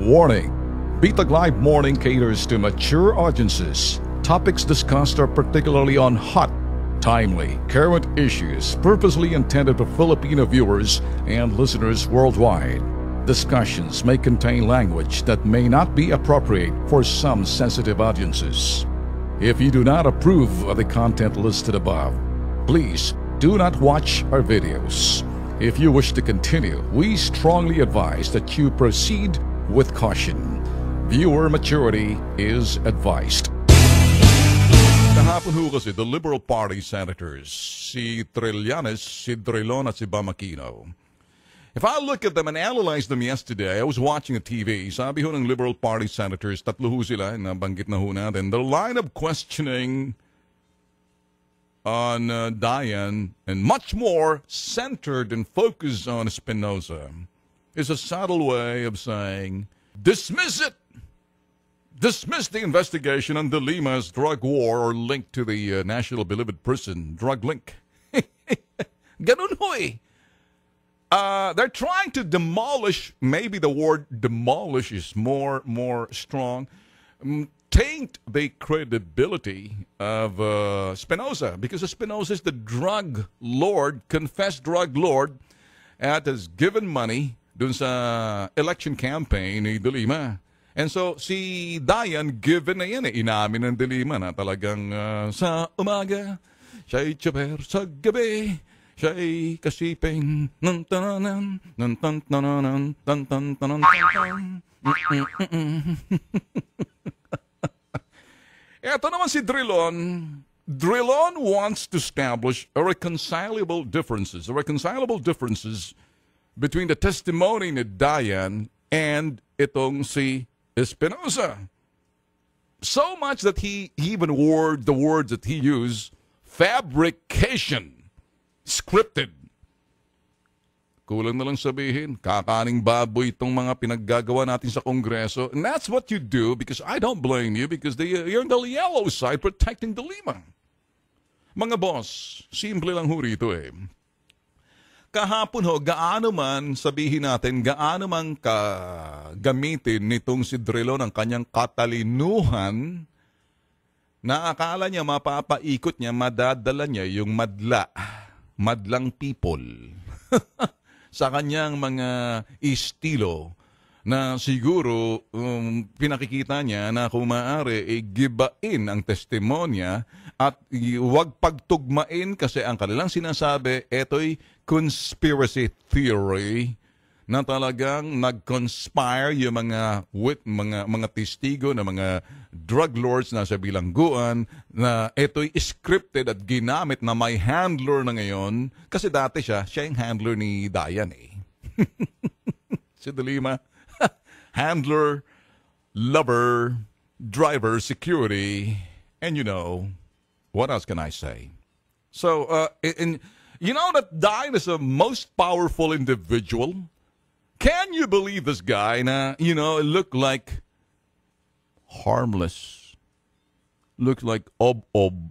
Warning! Bitag Live Morning caters to mature audiences. Topics discussed are particularly on hot, timely, current issues purposely intended for Filipino viewers and listeners worldwide. Discussions may contain language that may not be appropriate for some sensitive audiences. If you do not approve of the content listed above, please do not watch our videos. If you wish to continue, we strongly advise that you proceed with caution. Viewer maturity is advised. Kahapon ho kasi, the Liberal Party senators, si Trillanes, si Drilon at si Bamakino. If I look at them and analyze them yesterday, I was watching a TV, sabi ho ng Liberal Party senators, tatlo ho sila, nabanggit na ho natin, the line of questioning on Dayan and much more centered and focused on Espinosa is a subtle way of saying, dismiss it! Dismiss the investigation on De Lima's drug war or link to the National Bilibid Prison drug link. Ganun ho eh. They're trying to demolish, maybe the word demolish is more strong, taint the credibility of Espinosa, because Espinosa is the drug lord, confessed drug lord, at has given money dun sa election campaign ni De Lima. And so, si Dayan, given na yan eh, inamin ng De Lima na talagang sa umaga, siya'y tsaber sa gabi, siya'y kasiping nan tananan, nan tan tananan, tan tan tanan tan. Ito naman si Drilon. Drilon wants to establish reconcilable differences between the testimony ni Dayan and itong si Espinosa. So much that he even word the words that he used, fabrication, scripted. Kulang na lang sabihin, kakaning baboy itong mga pinaggagawa natin sa Kongreso. And that's what you do, because I don't blame you, because you're on the yellow side protecting De Lima. Mga boss, simple lang ho rito eh. Kahapon ho, gaano man, sabihin natin, gaano man gamitin nitong si Drilon ang kanyang katalinuhan, na akala niya mapapaikot niya, madadala niya yung madlang people sa kanyang mga estilo na siguro pinakikita niya na kung maaari gibain ang testimonya at huwag pagtugmain kasi ang kanilang sinasabi, eto'y conspiracy theory na talagang nag-conspire yung mga testigo na mga drug lords na sa bilangguan na ito'y scripted at ginamit na may handler na ngayon kasi dati siya yung handler ni Dayan eh. Si De Lima, handler, lover, driver, security, and you know, what else can I say? So, you know that Dayan is the most powerful individual. Can you believe this guy na, you know, look like harmless, look like ob-ob,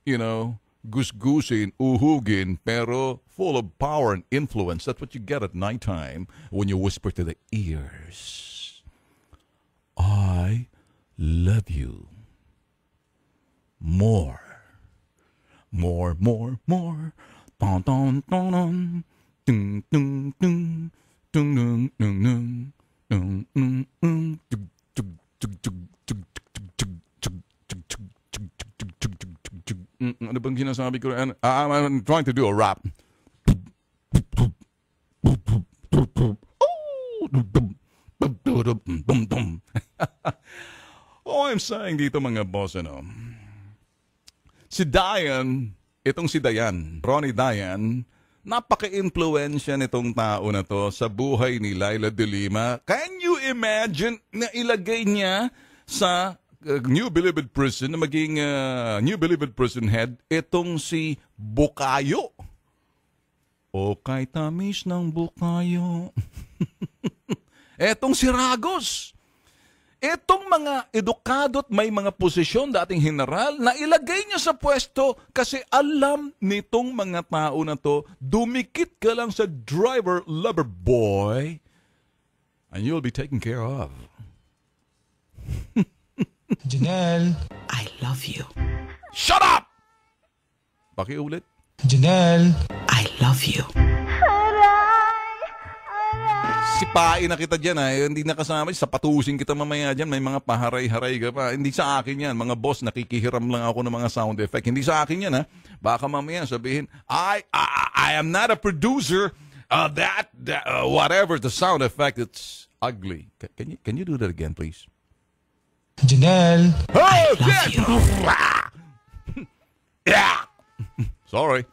you know, gus-gusin, uhugin, pero full of power and influence. That's what you get at nighttime when you whisper to the ears. I love you. More. More. Ton, ton, ton, ton. Ding, ding, ding. Ano bang sinasabi ko? I'm trying to do a rap. Oh, I'm saying dito mga boss, ano? Si Dayan, itong si Dayan, Ronnie Dayan, napaka-influensya nitong tao na to sa buhay ni Leila De Lima. Can you imagine na ilagay niya sa New Bilibid Prison na maging New Bilibid Prison head itong si Bukayo? O kay tamis ng Bukayo. Etong si Ragos. Itong mga edukado at may mga posisyon dating general na ilagay niya sa pwesto kasi alam nitong mga tao na to, dumikit ka lang sa driver lover boy and you'll be taken care of. Janelle, I love you. Shut up! Pakiulit. Janelle, I love you. Sipain na kita dyan, ha. Hindi nakasama. Sapatusin kita mamaya dyan. May mga paharay-haray ka pa. Hindi sa akin yan. Mga boss, nakikihiram lang ako ng mga sound effect. Hindi sa akin yan, ha. Baka mamaya sabihin, I am not a producer. Whatever the sound effect, it's ugly. Can you do that again, please? Janelle, I love you. Yeah. Sorry.